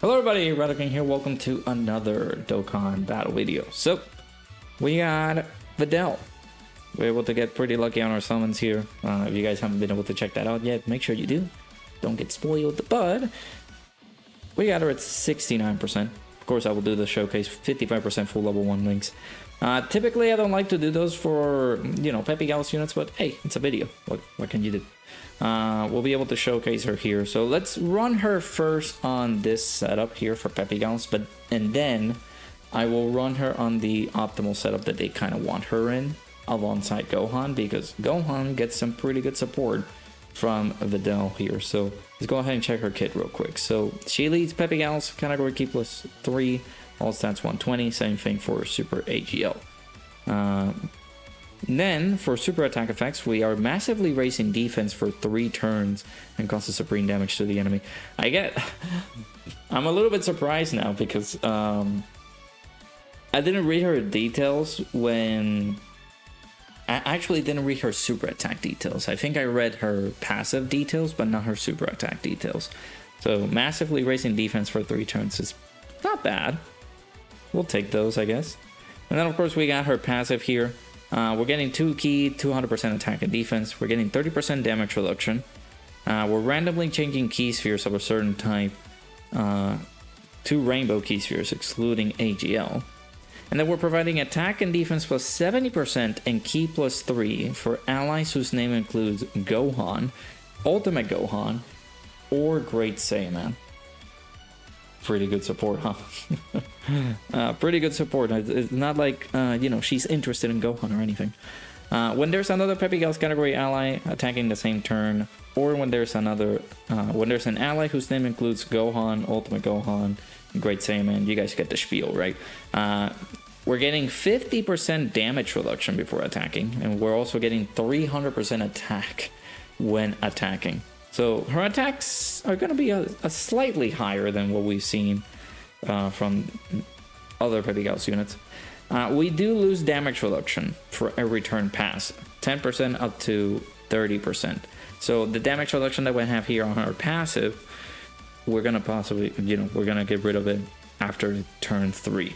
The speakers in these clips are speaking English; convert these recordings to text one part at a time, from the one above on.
Hello everybody, Radiking here. Welcome to another Dokkan Battle video. So, we got Videl. We're able to get pretty lucky on our summons here. If you guys haven't been able to check that out yet, make sure you do. Don't get spoiled, but we got her at 69%. Of course, I will do the showcase, 55% full level 1 links. Typically, I don't like to do those for, Peppy Gals units, but hey, it's a video. What can you do? We'll be able to showcase her here. So let's run her first on this setup here for Peppy Gals, and then I will run her on the optimal setup that they kind of want her in alongside Gohan, because Gohan gets some pretty good support from Videl here. So let's go ahead and check her kit real quick. So she leads Peppy Gals, category key plus 3, all stats 120, same thing for Super AGL. Then, for super attack effects, we are massively raising defense for 3 turns and causes supreme damage to the enemy. I'm a little bit surprised now because I didn't read her details when... I actually didn't read her super attack details. I think I read her passive details, but not her super attack details. So, massively raising defense for 3 turns is not bad. We'll take those, I guess. And then, of course, we got her passive here. We're getting 2 key, 200% attack and defense. We're getting 30% damage reduction. We're randomly changing key spheres of a certain type to rainbow key spheres, excluding AGL. And then we're providing attack and defense plus 70% and key plus 3 for allies whose name includes Gohan, Ultimate Gohan, or Great Saiyaman. Pretty good support, huh? Pretty good support. It's not like, she's interested in Gohan or anything. When there's another Peppy Gals category ally attacking the same turn, or when there's an ally whose name includes Gohan, Ultimate Gohan, Great Saiyaman, you guys get the spiel, right? We're getting 50% damage reduction before attacking, and we're also getting 300% attack when attacking. So her attacks are going to be a slightly higher than what we've seen from other Peppy Gals units. We do lose damage reduction for every turn pass, 10% up to 30%. So the damage reduction that we have here on our passive, we're going to possibly, we're going to get rid of it after turn 3.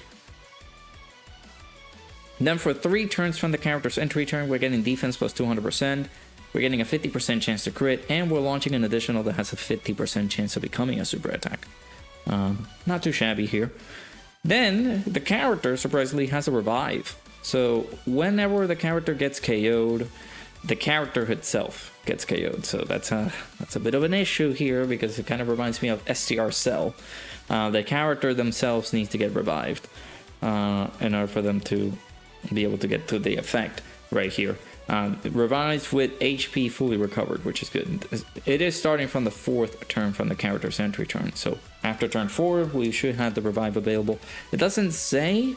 Then for 3 turns from the character's entry turn, we're getting defense plus 200%. We're getting a 50% chance to crit, and we're launching an additional that has a 50% chance of becoming a super attack. Not too shabby here. Then, the character, surprisingly, has a revive. So, whenever the character gets KO'd, the character itself gets KO'd. So, that's a bit of an issue here, because it kind of reminds me of STR Cell. The character themselves needs to get revived in order for them to be able to get to the effect right here. Revives with HP fully recovered, which is good. It is starting from the 4th turn from the character's entry turn. So after turn 4, we should have the revive available. It doesn't say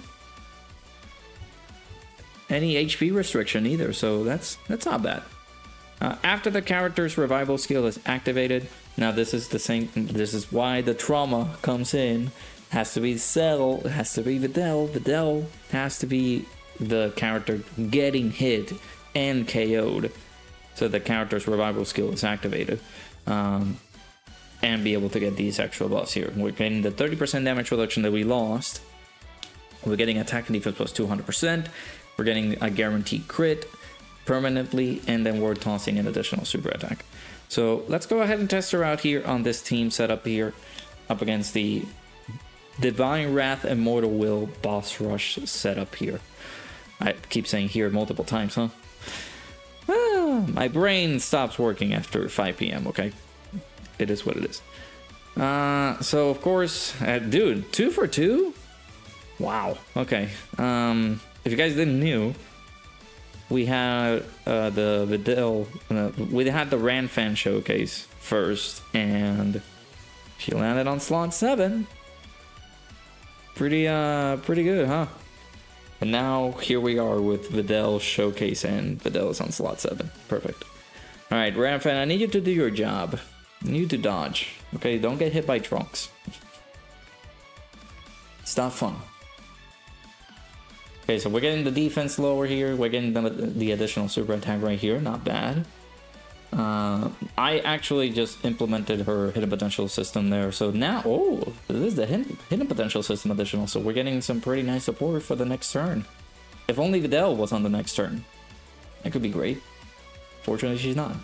any HP restriction either, so that's not bad. After the character's revival skill is activated, now this is the same. This is why the trauma comes in. Has to be Cell. It has to be Videl. Videl has to be the character getting hit and KO'd, so the character's revival skill is activated, and be able to get these extra buffs here. We're getting the 30% damage reduction that we lost. We're getting attack and defense plus 200%. We're getting a guaranteed crit permanently, and then we're tossing an additional super attack. So let's go ahead and test her out here on this team setup here, up against the Divine Wrath and Mortal Will boss rush setup here. I keep saying here multiple times, huh? My brain stops working after 5 p.m., okay? It is what it is. So, of course, dude, 2 for 2? Wow, okay. If you guys didn't know, we had the Videl, we had the Ranfan showcase first, and she landed on slot 7. Pretty good, huh? And now, here we are with Videl Showcase, and Videl is on slot 7. Perfect. Alright, Ranfan, I need you to do your job. I need you to dodge. Okay, don't get hit by Trunks. It's not fun. Okay, so we're getting the defense lower here. We're getting the additional super attack right here. Not bad. I actually just implemented her hidden potential system there. So now, oh, this is the hidden potential system additional. So we're getting some pretty nice support for the next turn. If only Videl was on the next turn. That could be great. Fortunately, she's not.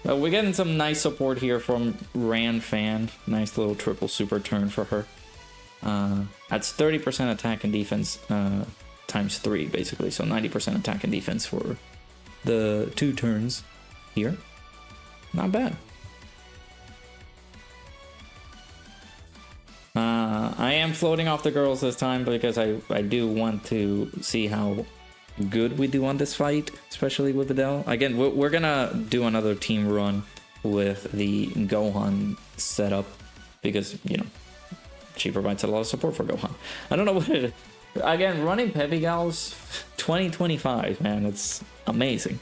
But we're getting some nice support here from Ran Fan. Nice little triple super turn for her. That's 30% attack and defense times 3, basically. So 90% attack and defense for the 2 turns here. Not bad. I am floating off the girls this time because I do want to see how good we do on this fight, especially with Videl. Again, we're gonna do another team run with the Gohan setup because, you know, she provides a lot of support for Gohan. I don't know what it is. Again, running Peppy Gals 2025, man, it's amazing.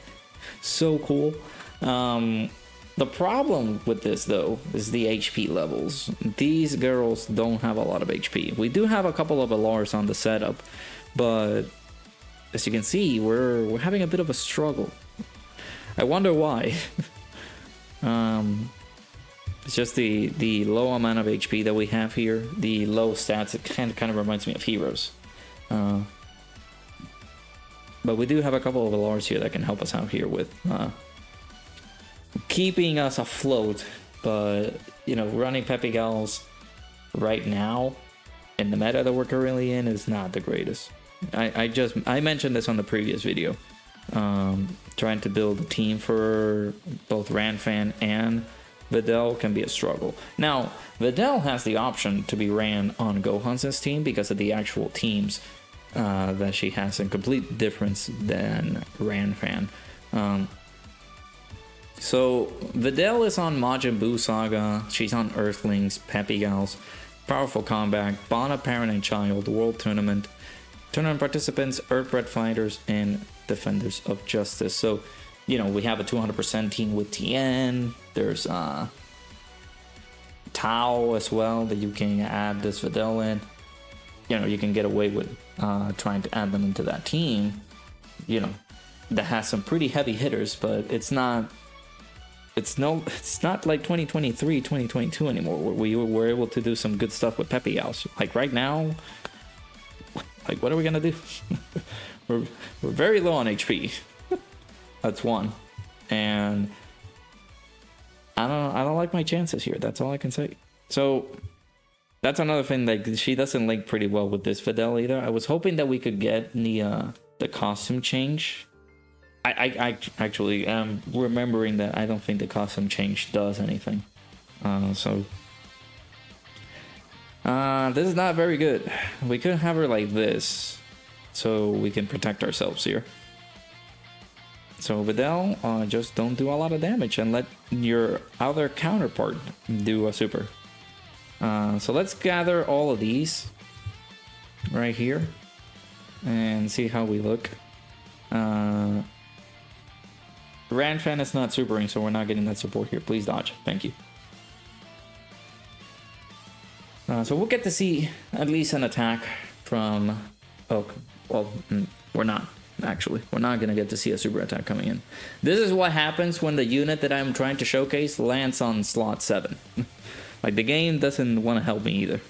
So cool. The problem with this, though, is the HP levels. These girls don't have a lot of HP. We do have a couple of LRs on the setup, but as you can see, we're having a bit of a struggle. I wonder why. It's just the low amount of HP that we have here, the low stats. It kind of reminds me of Heroes. But we do have a couple of LRs here that can help us out here with keeping us afloat. But, you know, running Peppy Gals right now in the meta that we're currently in is not the greatest. I mentioned this on the previous video. Trying to build a team for both Ranfan and Videl can be a struggle. Now, Videl has the option to be ran on Gohan's team because of the actual teams that she has, in complete difference than Ranfan. So Videl is on Majin Buu Saga. She's on Earthlings, Peppy Gals, Powerful Combat, Bond of Parent and Child, World Tournament, Tournament participants, Earthbred Fighters, and Defenders of Justice. So, you know, we have a 200% team with Tien. There's Tao as well that you can add this Videl in. You know, you can get away with trying to add them into that team. You know, that has some pretty heavy hitters, but it's not like 2023, 2022 anymore, where we were able to do some good stuff with Peppy Gals. Like right now, like what are we gonna do? we're very low on HP. That's one, and I don't like my chances here. That's all I can say. So that's another thing. Like, she doesn't link pretty well with this Videl either. I was hoping that we could get the costume change. I actually am remembering that I don't think the costume change does anything. So this is not very good. We could have her like this, so we can protect ourselves here. So Videl, just don't do a lot of damage and let your other counterpart do a super. So let's gather all of these right here and see how we look. Ranfan is not supering, so we're not getting that support here. Please dodge. Thank you. So we'll get to see at least an attack from... Oh, well, we're not. Actually, we're not gonna get to see a super attack coming in. This is what happens when the unit that I'm trying to showcase lands on slot 7. Like, the game doesn't want to help me either.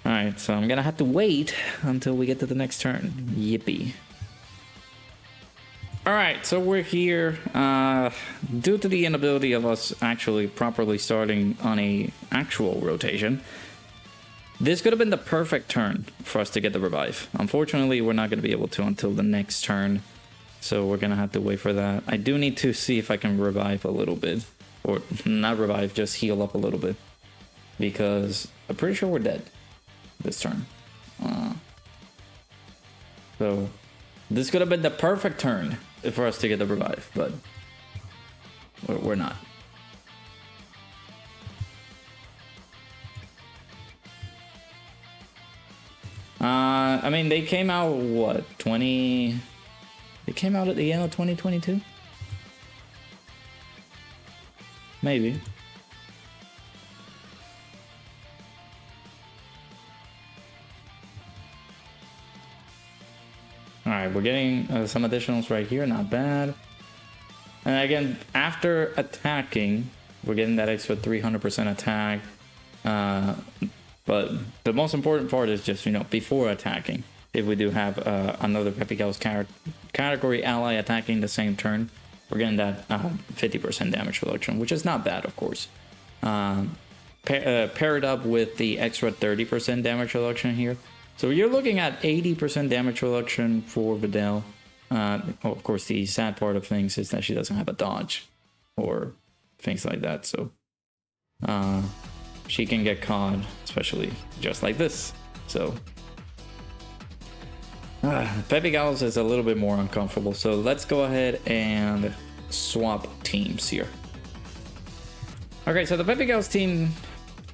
Alright, so I'm gonna have to wait until we get to the next turn. Yippee. Alright, so we're here. Due to the inability of us actually properly starting on a actual rotation, this could have been the perfect turn for us to get the revive. Unfortunately, we're not going to be able to until the next turn, so we're going to have to wait for that. I do need to see if I can revive a little bit. Or not revive, just heal up a little bit. Because I'm pretty sure we're dead this turn. So this could have been the perfect turn for us to get the revive, but we're not. I mean, they came out, what, They came out at the end of 2022? Maybe. Alright, right, we're getting some additionals right here, not bad. And again, after attacking, we're getting that extra 300% attack. But the most important part is just, you know, before attacking. If we do have another Peppy Gals category ally attacking the same turn, we're getting that 50% damage reduction, which is not bad, of course. Paired up with the extra 30% damage reduction here. So you're looking at 80% damage reduction for Videl. Of course, the sad part of things is that she doesn't have a dodge or things like that. So she can get caught, especially just like this. So Peppy Gals is a little bit more uncomfortable. So let's go ahead and swap teams here. Okay, so the Peppy Gals team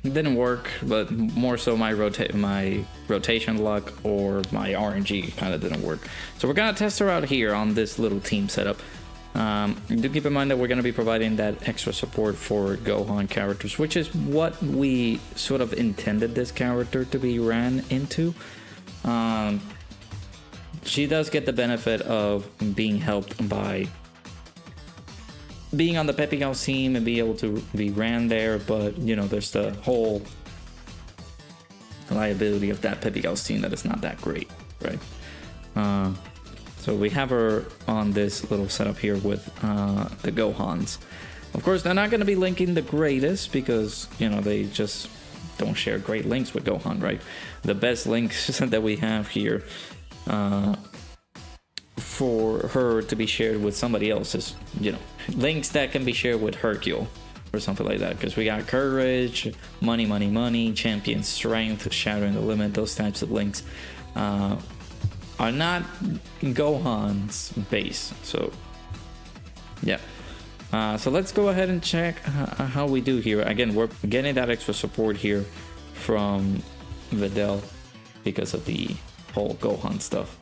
didn't work, but more so my rotation luck or my RNG kind of didn't work. So we're gonna test her out here on this little team setup. Do keep in mind that we're gonna be providing that extra support for Gohan characters, which is what we sort of intended this character to be ran into. She does get the benefit of being helped by being on the Peppy Gals team and be able to be ran there, but you know, there's the whole liability of that Peppy Gals team that is not that great, right? So we have her on this little setup here with the Gohans. Of course, they're not going to be linking the greatest because, you know, they just don't share great links with Gohan, right? The best links that we have here for her to be shared with somebody else is, you know, links that can be shared with Hercule or something like that, because we got courage, money, champion strength, shattering the limit. Those types of links are not Gohan's base. So yeah, so let's go ahead and check how we do here. Again, we're getting that extra support here from Videl because of the whole Gohan stuff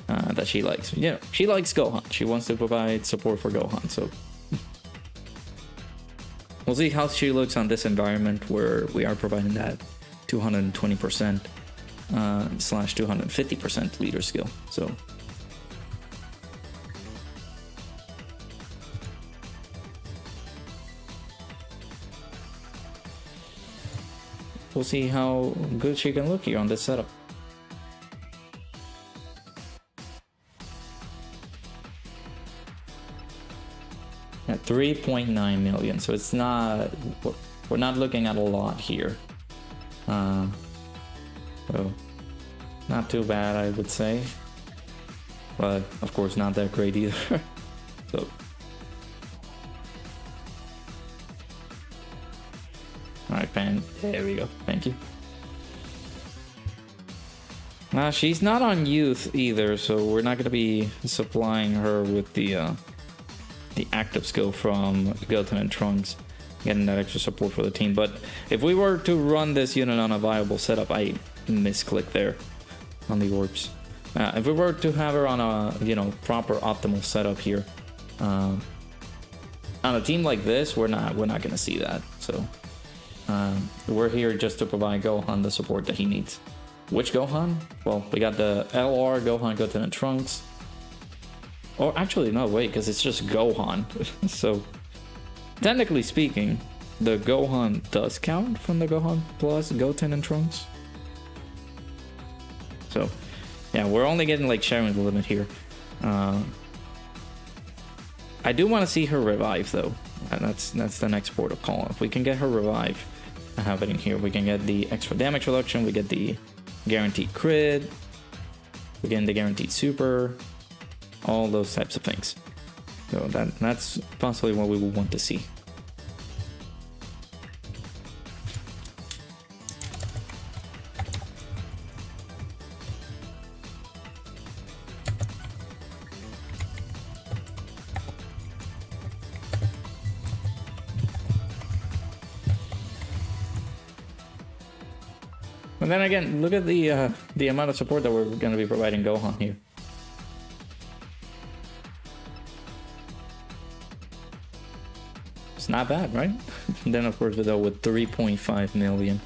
that she likes. Yeah, she likes Gohan. She wants to provide support for Gohan. So we'll see how she looks on this environment where we are providing that 220% slash 250% leader skill. So we'll see how good she can look here on this setup. At 3.9 million, so it's not, we're not looking at a lot here. So not too bad, I would say, but of course not that great either. So all right, Pan, there we go, thank you. She's not on youth either, so we're not going to be supplying her with the active skill from Goten and Trunks, getting that extra support for the team. But if we were to run this unit on a viable setup, I misclicked there on the orbs. If we were to have her on a, you know, proper optimal setup here, on a team like this, we're not gonna see that. So we're here just to provide Gohan the support that he needs. Which Gohan? Well, we got the LR Gohan, Goten and Trunks. Or actually, no, wait, because it's just Gohan. So, technically speaking, the Gohan does count from the Gohan plus Goten and Trunks. So, yeah, we're only getting like sharing the limit here. I do want to see her revive though. And that's the next port of call. If we can get her revive happening here, we can get the extra damage reduction. We get the guaranteed crit. We get the guaranteed super. All those types of things. So that's possibly what we would want to see. And then again, look at the amount of support that we're going to be providing Gohan here. It's not bad, right? And then of course Videl with 3.5 million.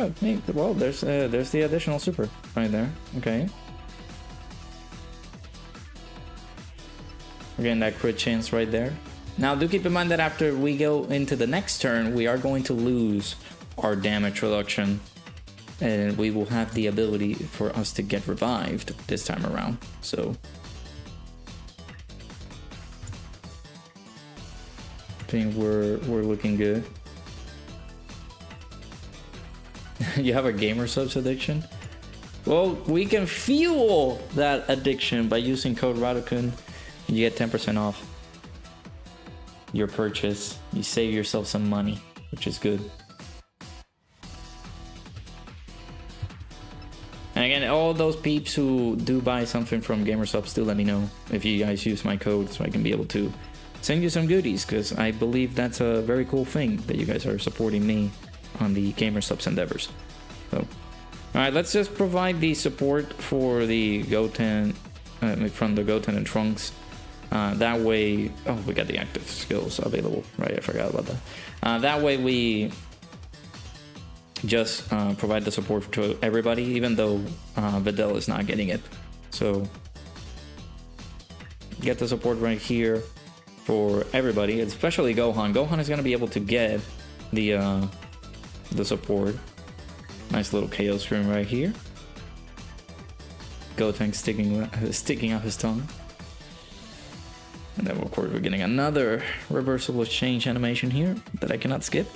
Oh, hey, well, there's the additional super right there. Okay. Again, that crit chance right there. Now, do keep in mind that after we go into the next turn, we are going to lose our damage reduction. And we will have the ability for us to get revived this time around. So I think we're looking good. You have a gamer subs addiction? Well, we can fuel that addiction by using code Radokun. You get 10% off your purchase. You save yourself some money, which is good. And again, all those peeps who do buy something from GamerSubs, do let me know if you guys use my code so I can be able to send you some goodies, because I believe that's a very cool thing that you guys are supporting me on the GamerSubs endeavors. So, all right, let's just provide the support for the Goten, from the Goten and Trunks. That way, oh, we got the active skills available, right? I forgot about that. That way we just provide the support to everybody, even though Videl is not getting it. So get the support right here for everybody, especially Gohan. Gohan is going to be able to get the support. Nice little KO screen right here. Goten sticking out his tongue. And then of course we're getting another reversible exchange animation here that I cannot skip.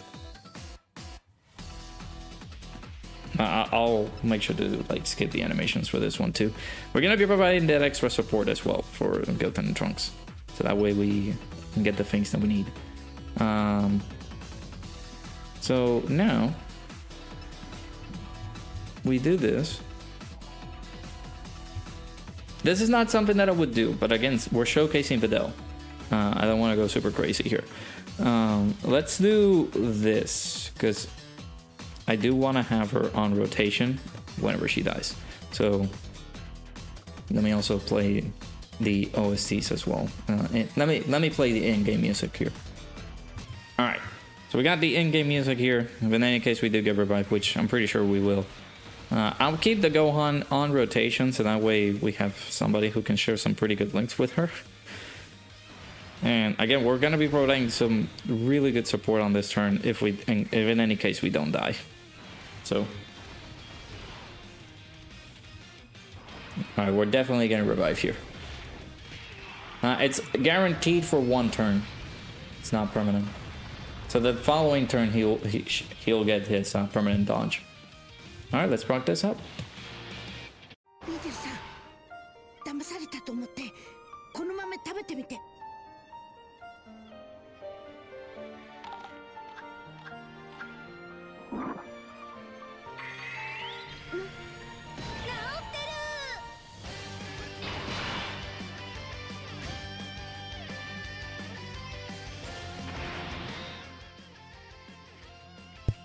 I'll make sure to skip the animations for this one too. We're gonna be providing that extra support as well for Goten and Trunks, so that way we can get the things that we need. So now we do this. This is not something that I would do, but again, we're showcasing Videl. I don't want to go super crazy here. Let's do this because I do want to have her on rotation whenever she dies. So let me also play the OSTs as well. Let me play the in-game music here. All right, so we got the in-game music here. But in any case, we do get revived, which I'm pretty sure we will. I'll keep the Gohan on rotation, so that way we have somebody who can share some pretty good links with her. And again, we're gonna be providing some really good support on this turn if in any case we don't die. So, all right, we're definitely gonna revive here. It's guaranteed for one turn. It's not permanent. So the following turn he'll get his permanent dodge. All right, let's proc this up.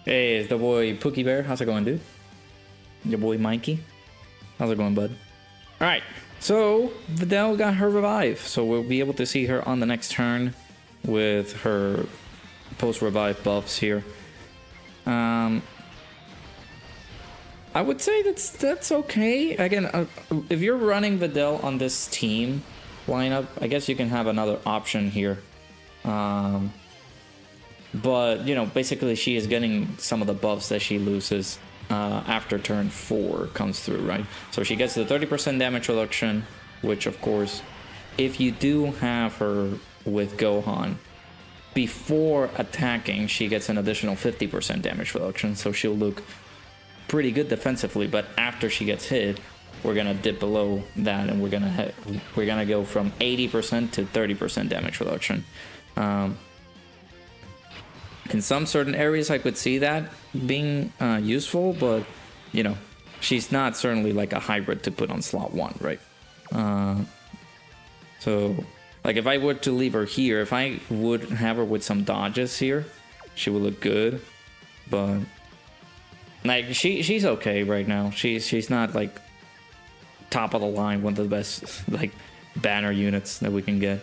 Hey, it's the boy Pookie Bear. How's it going, dude? Your boy Mikey. How's it going, bud? All right, so Videl got her revive, so we'll be able to see her on the next turn with her post-revive buffs here. I would say that's okay. Again, if you're running Videl on this team lineup, I guess you can have another option here. But, you know, basically she is getting some of the buffs that she loses after turn 4 comes through, right? So she gets the 30% damage reduction, which of course, if you do have her with Gohan, before attacking, she gets an additional 50% damage reduction, so she'll look pretty good defensively, but after she gets hit, we're gonna dip below that and we're gonna go from 80% to 30% damage reduction. In some certain areas, I could see that being useful, but, you know, she's not certainly like a hybrid to put on slot 1, right? So, like, if I were to leave her here, if I would have her with some dodges here, she would look good. But, like, she's okay right now. She's not, like, top of the line, one of the best, like, banner units that we can get.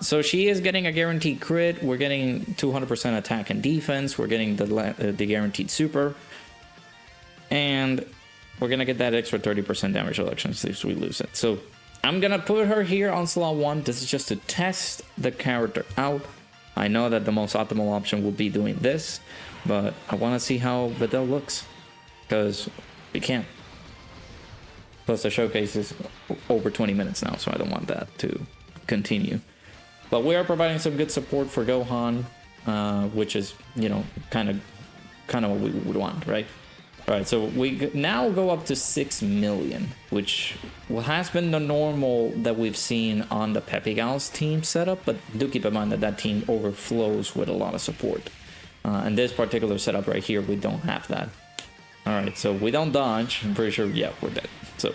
So she is getting a guaranteed crit. We're getting 200% attack and defense. We're getting the guaranteed super. and we're gonna get that extra 30% damage reduction if we lose it. So I'm gonna put her here on slot 1. This is just to test the character out. I know that the most optimal option will be doing this, but I want to see how Videl looks, because we can't. Plus the showcase is over 20 minutes now, so I don't want that to continue. But we are providing some good support for Gohan, which is, you know, kind of what we would want, right? All right, so we now go up to 6 million, which has been the normal that we've seen on the Peppy Gals team setup, but do keep in mind that that team overflows with a lot of support. And this particular setup right here, we don't have that. All right, so we don't dodge. I'm pretty sure, yeah, we're dead. So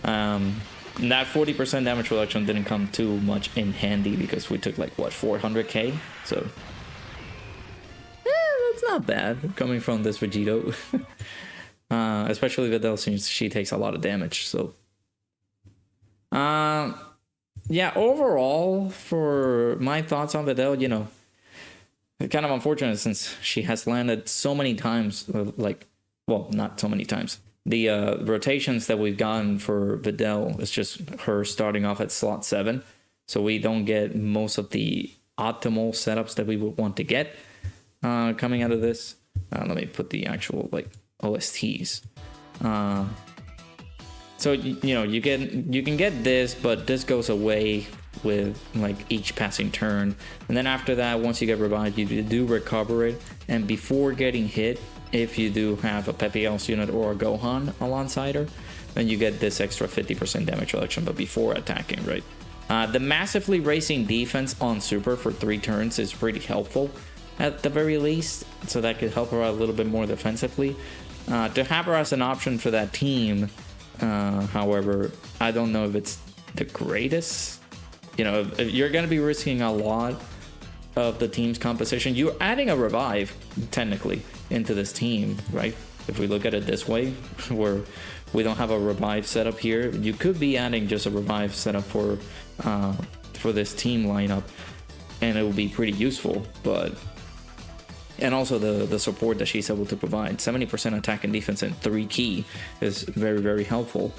that 40% damage reduction didn't come too much in handy because we took like, what, 400k? So that's not bad coming from this Vegito. Especially Videl, since she takes a lot of damage. So yeah, overall, for my thoughts on Videl, you know, it's kind of unfortunate since she has landed so many times, like, well, not so many times. The rotations that we've gotten for Videl is just her starting off at slot 7, so we don't get most of the optimal setups that we would want to get coming out of this. Let me put the actual like OSTs. So you know, you can get this, but this goes away with like each passing turn, and then after that, once you get revived, you do recover it, and before getting hit, if you do have a Peppy Gals unit or a Gohan alongside her, then you get this extra 50% damage reduction, but before attacking, right? The massively racing defense on Super for 3 turns is pretty helpful at the very least, so that could help her out a little bit more defensively. To have her as an option for that team, however, I don't know if it's the greatest. You know, if you're going to be risking a lot of the team's composition, you're adding a revive, technically, into this team, right? If we look at it this way, where we don't have a revive setup here, you could be adding just a revive setup for this team lineup, and it will be pretty useful. But and also the support that she's able to provide, 70% attack and defense and 3 key is very, very helpful.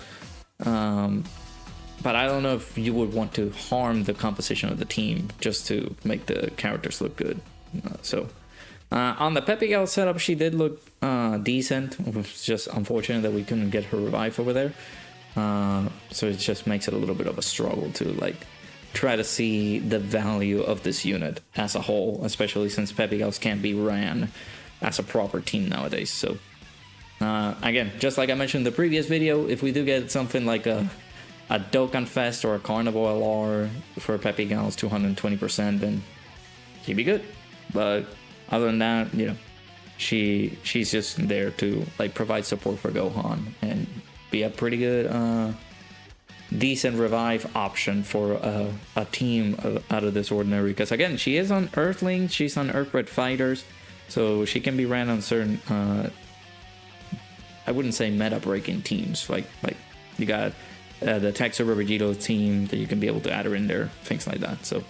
But I don't know if you would want to harm the composition of the team just to make the characters look good. On the Peppy Gals setup, she did look decent. It was just unfortunate that we couldn't get her revive over there. So it just makes it a little bit of a struggle to like try to see the value of this unit as a whole, especially since Peppy Gals can't be ran as a proper team nowadays. So again, just like I mentioned in the previous video, if we do get something like a Dokkan Fest or a Carnival LR for Peppy Gals 220%, then she'd be good. But other than that, you know, she's just there to like provide support for Gohan and be a pretty good decent revive option for a team out of this ordinary, because again, she is on Earthlings, she's on Earthbred Fighters, so she can be ran on certain I wouldn't say meta breaking teams, like you got the Tech Server Vegito team that you can be able to add her in there, things like that. So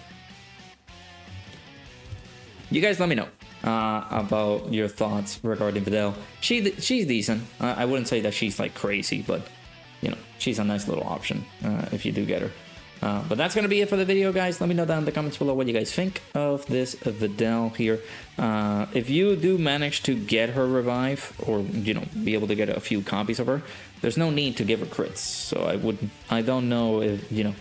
you guys let me know about your thoughts regarding Videl. She's decent. I wouldn't say that she's like crazy, but you know, she's a nice little option if you do get her. But that's going to be it for the video, guys. Let me know down in the comments below what you guys think of this Videl here. If you do manage to get her revive, or, you know, be able to get a few copies of her, there's no need to give her crits. So I don't know if, you know,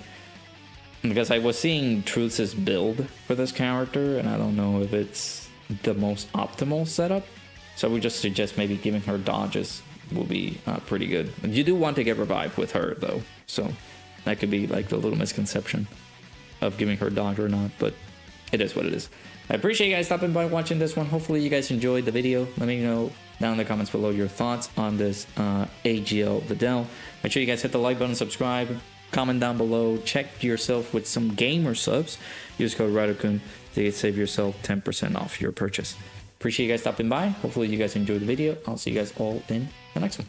because I was seeing Truth's build for this character, and I don't know if it's the most optimal setup. So I would just suggest maybe giving her dodges will be pretty good. You do want to get revived with her, though. So that could be like the little misconception of giving her dodge or not, but it is what it is. I appreciate you guys stopping by watching this one. Hopefully you guys enjoyed the video. Let me know down in the comments below your thoughts on this AGL Videl. Make sure you guys hit the like button, subscribe, comment down below, check yourself with some gamer subs. Use code RADOKUN to save yourself 10% off your purchase. Appreciate you guys stopping by. Hopefully you guys enjoyed the video. I'll see you guys all in the next one.